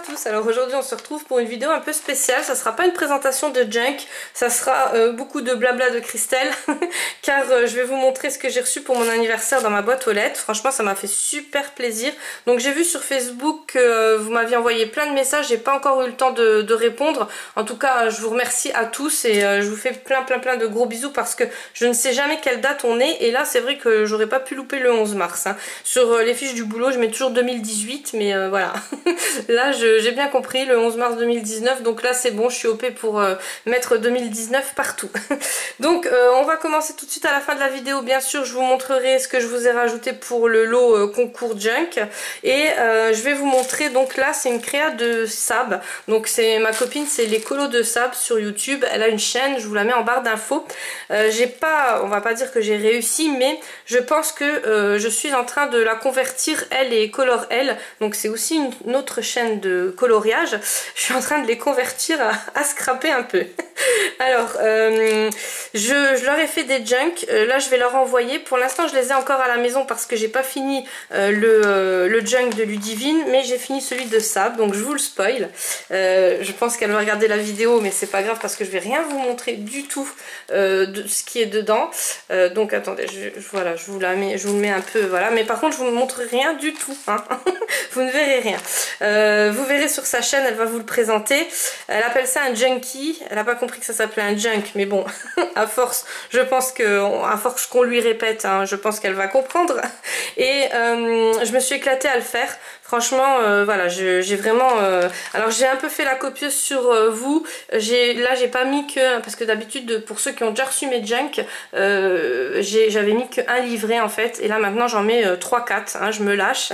tous, alors aujourd'hui on se retrouve pour une vidéo un peu spéciale. Ça sera pas une présentation de junk, ça sera beaucoup de blabla de Christelle car je vais vous montrer ce que j'ai reçu pour mon anniversaire dans ma boîte aux lettres. Franchement ça m'a fait super plaisir. Donc j'ai vu sur Facebook que vous m'aviez envoyé plein de messages, j'ai pas encore eu le temps de répondre. En tout cas je vous remercie à tous et je vous fais plein de gros bisous parce que je ne sais jamais quelle date on est et là c'est vrai que j'aurais pas pu louper le 11 mars. Hein. Sur les fiches du boulot je mets toujours 2018 mais voilà. Là j'ai bien compris, le 11 mars 2019, donc là c'est bon, je suis OP pour mettre 2019 partout. Donc on va commencer tout de suite à la fin de la vidéo. Bien sûr je vous montrerai ce que je vous ai rajouté pour le lot concours junk et je vais vous montrer, donc là c'est une créa de Sab, donc c'est ma copine, c'est les colos de Sab sur YouTube. Elle a une chaîne, je vous la mets en barre d'infos. J'ai pas, on va pas dire que j'ai réussi, mais je pense que je suis en train de la convertir, elle et Color Elle, donc c'est aussi une autre chaîne de coloriage. Je suis en train de les convertir à scraper un peu. Alors je leur ai fait des junk, là je vais leur envoyer. Pour l'instant je les ai encore à la maison parce que j'ai pas fini le junk de Ludivine, mais j'ai fini celui de Sab, donc je vous le spoil. Je pense qu'elle va regarder la vidéo mais c'est pas grave parce que je vais rien vous montrer du tout de ce qui est dedans. Donc attendez, voilà, je vous le mets un peu, voilà, mais par contre je vous montre rien du tout, hein. Vous ne verrez rien. Vous verrez sur sa chaîne, elle va vous le présenter. Elle appelle ça un junkie, elle n'a pas compris que ça s'appelait un junk, mais bon, à force, je pense que, à force qu'on lui répète, hein, je pense qu'elle va comprendre. Et je me suis éclatée à le faire. Franchement, voilà, j'ai vraiment... alors j'ai un peu fait la copieuse sur vous. Là j'ai pas mis que... Parce que d'habitude, pour ceux qui ont déjà reçu mes junk, j'avais mis qu'un livret en fait. Et là maintenant j'en mets 3-4, hein, je me lâche.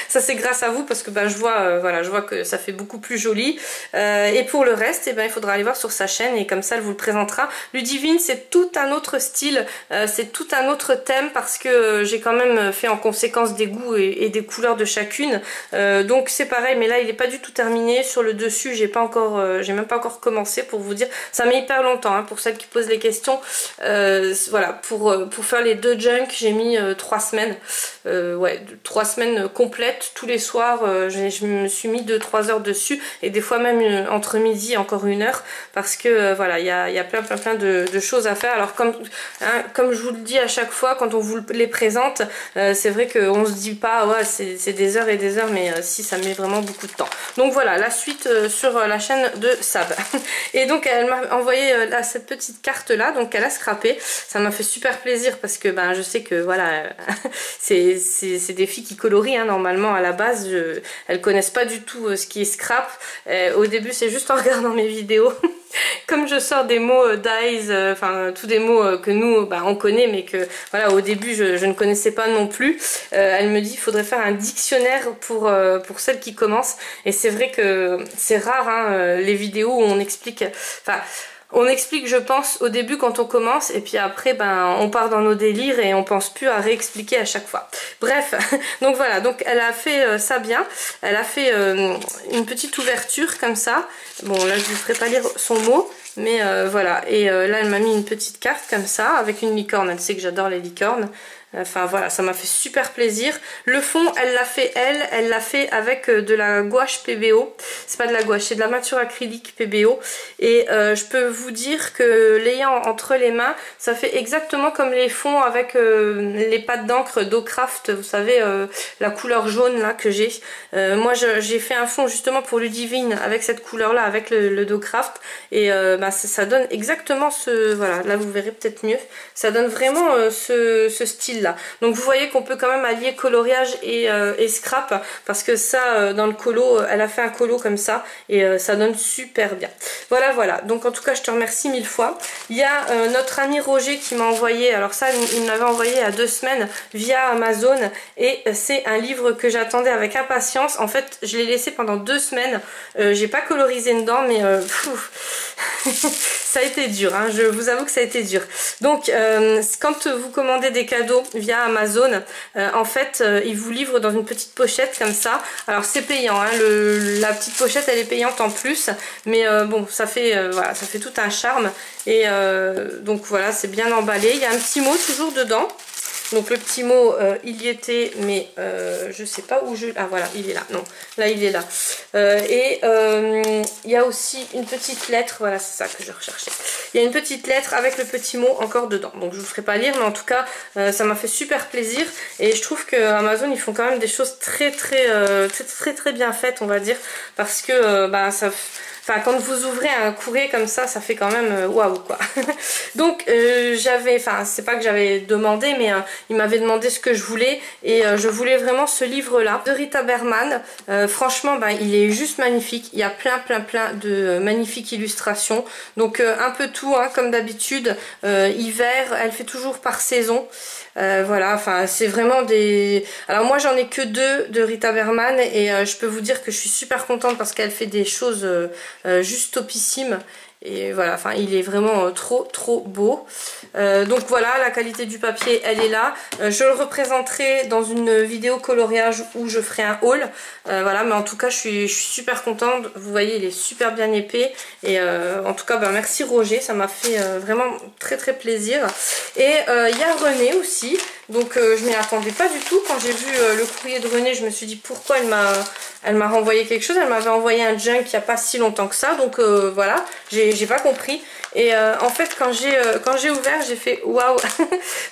Ça c'est grâce à vous parce que je vois, voilà, je vois que ça fait beaucoup plus joli. Et pour le reste, il faudra aller voir sur sa chaîne et comme ça elle vous le présentera. Ludivine c'est tout un autre style, c'est tout un autre thème parce que j'ai quand même fait en conséquence des goûts et des couleurs de chacune. Donc c'est pareil, mais là il n'est pas du tout terminé. Sur le dessus j'ai même pas encore commencé pour vous dire. Ça met hyper longtemps, hein, pour celles qui posent les questions. Voilà, pour faire les deux junk j'ai mis 3 semaines. Ouais, 3 semaines complètes, tous les soirs je me suis mis 2-3 heures dessus et des fois même entre midi et encore 1 heure parce que voilà, il y a plein de choses à faire. Alors comme je vous le dis à chaque fois quand on vous les présente, c'est vrai qu'on se dit pas ouais c'est des heures et des heures, mais si ça met vraiment beaucoup de temps. Donc voilà la suite sur la chaîne de Sab. Et donc elle m'a envoyé cette petite carte là, donc elle a scrappé. Ça m'a fait super plaisir parce que je sais que voilà c'est des filles qui colorient, hein, normalement à la base elles connaissent pas du tout ce qui est scrap. Au début c'est juste en regardant mes vidéos. Comme je sors des mots dyes, enfin tous des mots que nous on connaît mais que voilà au début je ne connaissais pas non plus. Elle me dit il faudrait faire un dictionnaire pour celles qui commencent, et c'est vrai que c'est rare, hein, les vidéos où on explique, enfin on explique je pense au début quand on commence et puis après on part dans nos délires et on pense plus à réexpliquer à chaque fois. Bref, donc voilà, donc elle a fait ça bien, elle a fait une petite ouverture comme ça. Bon là je ne ferai pas lire son mot, mais voilà, et là elle m'a mis une petite carte comme ça avec une licorne, elle sait que j'adore les licornes. Enfin voilà, ça m'a fait super plaisir. Le fond, elle l'a fait elle l'a fait avec de la gouache PBO. C'est pas de la gouache, c'est de la peinture acrylique PBO. Et je peux vous dire que l'ayant entre les mains, ça fait exactement comme les fonds avec les pâtes d'encre d'Ocraft. Vous savez, la couleur jaune là que j'ai. Moi j'ai fait un fond justement pour Ludivine avec cette couleur là, avec le d'Ocraft. Et ça donne exactement ce... Voilà, là vous verrez peut-être mieux. Ça donne vraiment ce style là. Donc vous voyez qu'on peut quand même allier coloriage et scrap, parce que ça dans le colo, elle a fait un colo comme ça et ça donne super bien. Voilà, donc en tout cas je te remercie 1000 fois. Il y a notre ami Roger qui m'a envoyé, alors ça il m'avait envoyé il y a 2 semaines via Amazon, et c'est un livre que j'attendais avec impatience. En fait je l'ai laissé pendant 2 semaines, j'ai pas colorisé dedans mais ça a été dur, hein, je vous avoue que ça a été dur. Donc quand vous commandez des cadeaux via Amazon, en fait ils vous livrent dans une petite pochette comme ça. Alors c'est payant, hein, la petite pochette elle est payante en plus, mais bon ça fait voilà, ça fait tout un charme. Et donc voilà, c'est bien emballé. Il y a un petit mot toujours dedans. Donc le petit mot il y était, mais je sais pas où je... Ah voilà, il est là, non, là il est là. Il y a aussi une petite lettre, voilà c'est ça que je recherchais. Il y a une petite lettre avec le petit mot encore dedans. Donc je vous ferai pas lire, mais en tout cas ça m'a fait super plaisir. Et je trouve que Amazon ils font quand même des choses très bien faites, on va dire. Parce que ça... Enfin, quand vous ouvrez un courrier comme ça fait quand même waouh quoi. Donc enfin c'est pas que j'avais demandé, mais il m'avait demandé ce que je voulais et je voulais vraiment ce livre là de Rita Berman. Franchement il est juste magnifique, il y a plein de magnifiques illustrations. Donc un peu tout hein, comme d'habitude, hiver, elle fait toujours par saison. Voilà, enfin c'est vraiment des... Alors moi j'en ai que 2 de Rita Berman et je peux vous dire que je suis super contente parce qu'elle fait des choses juste topissimes. Et voilà, enfin il est vraiment trop beau. Donc voilà, la qualité du papier elle est là. Je le représenterai dans une vidéo coloriage où je ferai un haul. Voilà, mais en tout cas je suis super contente. Vous voyez il est super bien épais. Et en tout cas merci Roger, ça m'a fait vraiment très plaisir. Et il y a René aussi. Donc je m'y attendais pas du tout. Quand j'ai vu le courrier de René, je me suis dit pourquoi elle m'a renvoyé quelque chose. Elle m'avait envoyé un junk il n'y a pas si longtemps que ça. Donc voilà, j'ai pas compris. Et en fait quand j'ai ouvert j'ai fait waouh.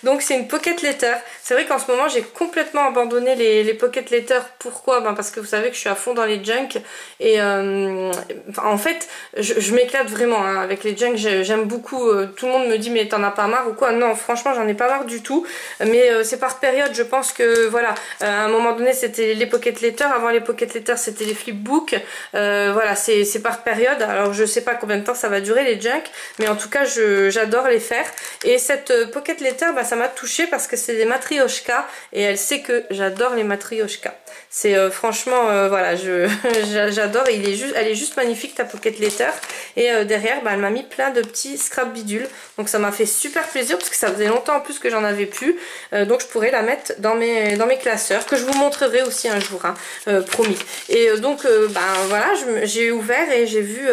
Donc c'est une pocket letter. C'est vrai qu'en ce moment j'ai complètement abandonné les pocket letters. Pourquoi? Parce que vous savez que je suis à fond dans les junk. Et en fait je m'éclate vraiment hein, avec les junk. J'aime beaucoup. Tout le monde me dit mais t'en as pas marre ou quoi? Non franchement j'en ai pas marre du tout. Mais c'est par période. Je pense que voilà, à un moment donné c'était les pocket letters. Avant les pocket letters c'était les flipbooks. Voilà, c'est par période. Alors je sais pas combien de temps ça va durer les junk, mais en tout cas j'adore les faire. Et cette pocket letter ça m'a touchée parce que c'est des matryoshka et elle sait que j'adore les matryoshka. C'est franchement voilà, j'adore. Elle est juste magnifique ta pocket letter. Et derrière elle m'a mis plein de petits scrap bidules. Donc ça m'a fait super plaisir parce que ça faisait longtemps en plus que j'en avais plus. Donc je pourrais la mettre dans mes classeurs que je vous montrerai aussi un jour hein, promis. Et donc voilà, j'ai ouvert et j'ai vu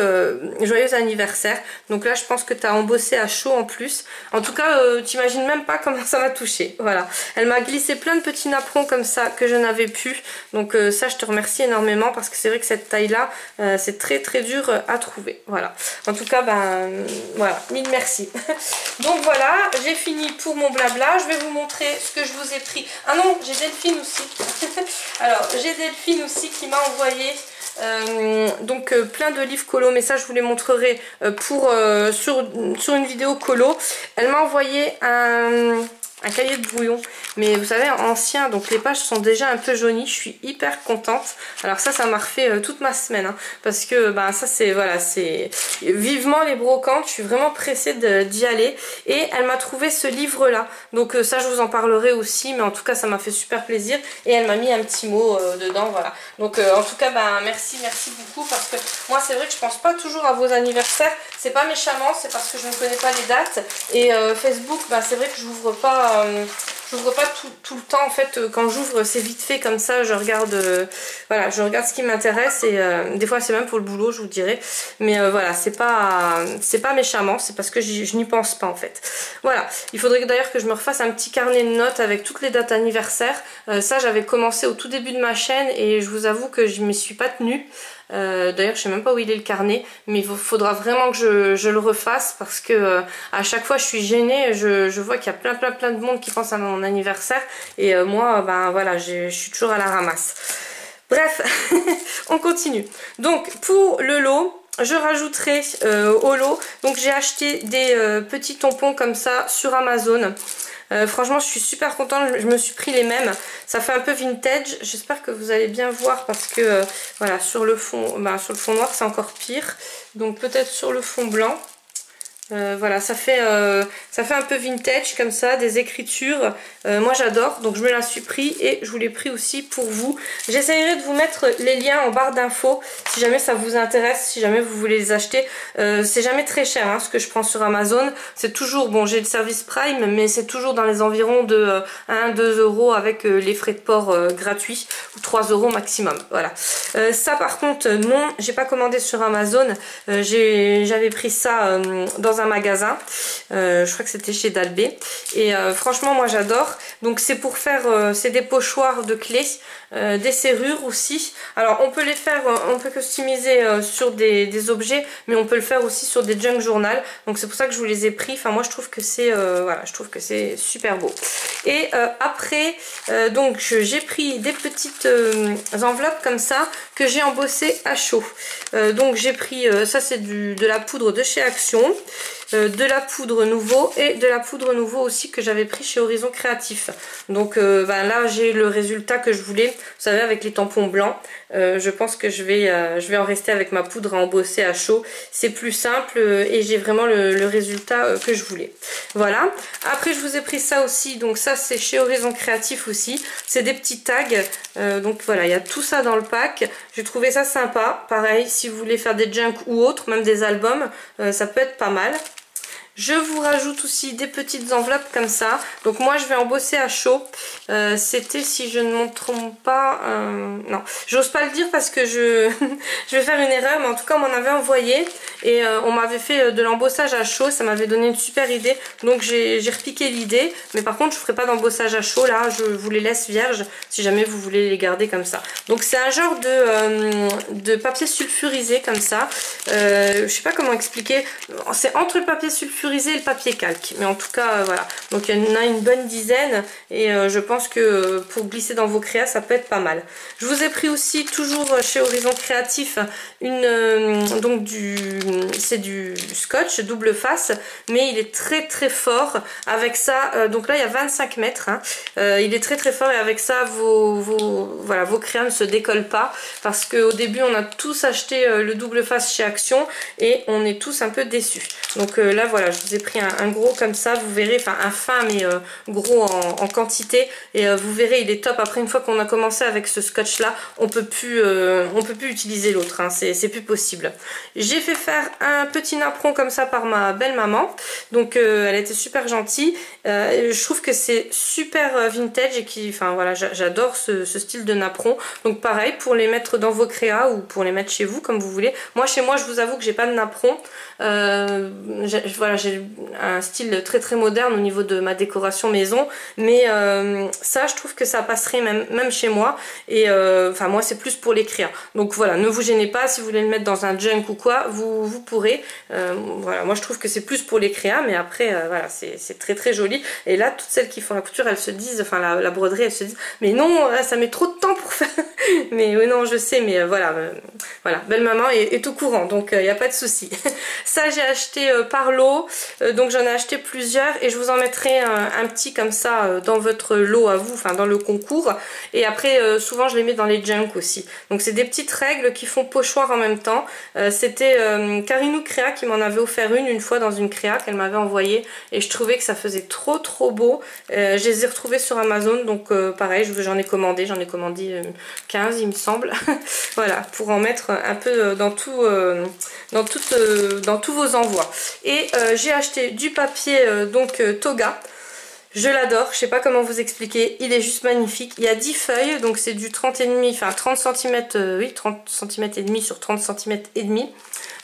joyeux anniversaire. Donc là je pense que tu as embossé à chaud en plus. En tout cas t'imagines même pas comment ça m'a touché. Voilà, elle m'a glissé plein de petits napperons comme ça que je n'avais plus. Donc ça je te remercie énormément parce que c'est vrai que cette taille là c'est très dur à trouver. Voilà, en tout cas voilà, mille merci. Donc voilà, j'ai fini pour mon blabla. Je vais vous montrer ce que je vous ai pris. Ah non, j'ai Delphine aussi. Alors j'ai Delphine aussi qui m'a envoyé donc plein de livres colo, mais ça je vous les montrerai sur une vidéo colo. Elle m'a envoyé un cahier de brouillon, mais vous savez ancien, donc les pages sont déjà un peu jaunies. Je suis hyper contente. Alors ça m'a refait toute ma semaine hein, parce que ça c'est voilà, c'est vivement les brocantes. Je suis vraiment pressée d'y aller et elle m'a trouvé ce livre là, donc ça je vous en parlerai aussi, mais en tout cas ça m'a fait super plaisir et elle m'a mis un petit mot dedans. Voilà, donc en tout cas merci beaucoup parce que moi c'est vrai que je pense pas toujours à vos anniversaires. C'est pas méchamment, c'est parce que je ne connais pas les dates et Facebook c'est vrai que j'ouvre pas tout le temps en fait. Quand j'ouvre c'est vite fait comme ça, je regarde voilà, je regarde ce qui m'intéresse et des fois c'est même pour le boulot je vous dirais, mais voilà, c'est pas méchamment, c'est parce que je n'y pense pas en fait. Voilà, il faudrait d'ailleurs que je me refasse un petit carnet de notes avec toutes les dates anniversaires. Ça j'avais commencé au tout début de ma chaîne et je vous avoue que je m'y suis pas tenue. D'ailleurs je sais même pas où il est le carnet, mais il faudra vraiment que je le refasse parce que à chaque fois je suis gênée. Je vois qu'il y a plein de monde qui pense à mon anniversaire et moi voilà, je suis toujours à la ramasse. Bref, on continue. Donc pour le lot, je rajouterai au lot, donc j'ai acheté des petits tampons comme ça sur Amazon. Franchement je suis super contente, je me suis pris les mêmes. Ça fait un peu vintage, j'espère que vous allez bien voir parce que voilà, sur le fond noir c'est encore pire, donc peut-être sur le fond blanc. Voilà, ça fait un peu vintage comme ça, des écritures. Moi j'adore, donc je me la suis pris et je vous l'ai pris aussi pour vous. J'essayerai de vous mettre les liens en barre d'infos si jamais ça vous intéresse, si jamais vous voulez les acheter. C'est jamais très cher hein, ce que je prends sur Amazon. C'est toujours, bon j'ai le service Prime, mais c'est toujours dans les environs de 1-2 € avec les frais de port gratuits, ou 3 € maximum. Voilà. Ça par contre non, j'ai pas commandé sur Amazon. J'avais pris ça dans dans un magasin, je crois que c'était chez Dalbé, et franchement moi j'adore. Donc c'est pour faire, c'est des pochoirs de clés, des serrures aussi. Alors on peut les faire, on peut customiser sur des objets, mais on peut le faire aussi sur des junk journal. Donc c'est pour ça que je vous les ai pris. Enfin moi je trouve que c'est voilà, je trouve que c'est super beau. Et après donc j'ai pris des petites enveloppes comme ça que j'ai embossées à chaud. Donc j'ai pris ça, c'est de la poudre de chez Action, de la poudre Nouveau et de la poudre Nouveau aussi que j'avais pris chez Horizon Créatif. Donc là j'ai le résultat que je voulais. Vous savez, avec les tampons blancs, je pense que je vais en rester avec ma poudre à embosser à chaud. C'est plus simple et j'ai vraiment le résultat que je voulais. Voilà. Après je vous ai pris ça aussi. Donc ça c'est chez Horizon Créatif aussi. C'est des petits tags. Donc voilà, il y a tout ça dans le pack. J'ai trouvé ça sympa. Pareil, si vous voulez faire des junk ou autres, même des albums, ça peut être pas mal. Je vous rajoute aussi des petites enveloppes comme ça. Donc moi je vais embosser à chaud. C'était, si je ne me trompe pas, non, j'ose pas le dire parce que je vais faire une erreur, mais en tout cas on m'en avait envoyé et on m'avait fait de l'embossage à chaud. Ça m'avait donné une super idée, donc j'ai repiqué l'idée. Mais par contre je ferai pas d'embossage à chaud là, je vous les laisse vierges si jamais vous voulez les garder comme ça. Donc c'est un genre de papier sulfurisé comme ça. Je sais pas comment expliquer, c'est entre le papier sulfurisé et le papier calque, mais en tout cas voilà, donc il y en a une bonne dizaine et je pense que pour glisser dans vos créas ça peut être pas mal. Je vous ai pris aussi, toujours chez Horizon Créatif, donc c'est du scotch double face, mais il est très très fort. Avec ça, donc là il y a 25 mètres, hein. Il est très très fort et avec ça voilà, vos créas ne se décollent pas, parce qu'au début on a tous acheté le double face chez Action et on est tous un peu déçus. Donc là voilà, je vous ai pris un gros comme ça, vous verrez, enfin un fin mais gros en quantité, et vous verrez il est top. Après, une fois qu'on a commencé avec ce scotch là, on peut plus utiliser l'autre, hein, c'est plus possible. J'ai fait faire un petit napperon comme ça par ma belle maman, donc elle était super gentille. Je trouve que c'est super vintage et enfin voilà, j'adore ce style de napperon. Donc pareil, pour les mettre dans vos créas ou pour les mettre chez vous comme vous voulez. Moi chez moi je vous avoue que j'ai pas de napperon. Voilà, j'ai un style très très moderne au niveau de ma décoration maison, mais ça je trouve que ça passerait même chez moi, et enfin moi c'est plus pour les créas. Donc voilà, ne vous gênez pas, si vous voulez le mettre dans un junk ou quoi, vous pourrez. Voilà, moi je trouve que c'est plus pour les créas, mais après voilà, c'est très très joli. Et là toutes celles qui font la couture, elles se disent, enfin la broderie, elles se disent mais non, ça met trop de temps pour faire. Mais oui, non, je sais, mais voilà, belle maman est au courant, donc il n'y a pas de souci. Ça j'ai acheté par lot, donc j'en ai acheté plusieurs et je vous en mettrai un petit comme ça dans votre lot à vous, enfin dans le concours. Et après souvent je les mets dans les junk aussi. Donc c'est des petites règles qui font pochoir en même temps. C'était Carinou Créa qui m'en avait offert une fois dans une créa qu'elle m'avait envoyée, et je trouvais que ça faisait trop beau. Je les ai retrouvés sur Amazon, donc pareil, j'en ai commandé 15 il me semble. Voilà, pour en mettre un peu dans tous vos envois. Et j'ai acheté du papier Toga. Je l'adore, je sais pas comment vous expliquer, il est juste magnifique. Il y a 10 feuilles, donc c'est du 30,5, enfin 30 cm, oui, 30 cm et demi sur 30 cm et demi.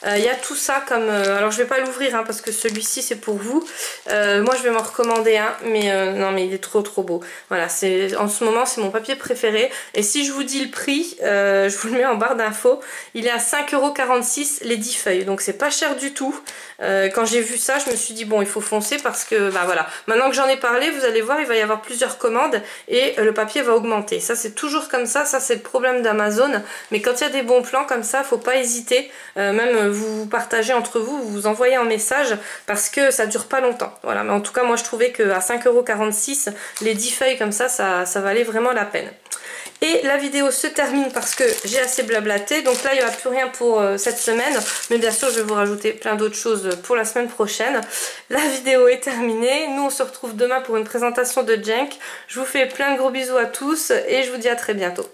Il y a tout ça comme... alors je vais pas l'ouvrir hein, parce que celui-ci c'est pour vous. Moi je vais m'en recommander un, mais non, mais il est trop beau. Voilà, en ce moment c'est mon papier préféré. Et si je vous dis le prix, je vous le mets en barre d'infos. Il est à 5,46 € les 10 feuilles, donc c'est pas cher du tout. Quand j'ai vu ça, je me suis dit bon, il faut foncer parce que bah voilà, maintenant que j'en ai parlé, vous allez voir, il va y avoir plusieurs commandes et le papier va augmenter. Ça c'est toujours comme ça c'est le problème d'Amazon. Mais quand il y a des bons plans comme ça, faut pas hésiter, même vous partagez entre vous, vous envoyez un message, parce que ça dure pas longtemps. Voilà, mais en tout cas moi je trouvais qu'à 5,46 € les 10 feuilles comme ça valait vraiment la peine. Et la vidéo se termine parce que j'ai assez blablaté. Donc là, il n'y aura plus rien pour cette semaine. Mais bien sûr, je vais vous rajouter plein d'autres choses pour la semaine prochaine. La vidéo est terminée. Nous, on se retrouve demain pour une présentation de junk. Je vous fais plein de gros bisous à tous et je vous dis à très bientôt.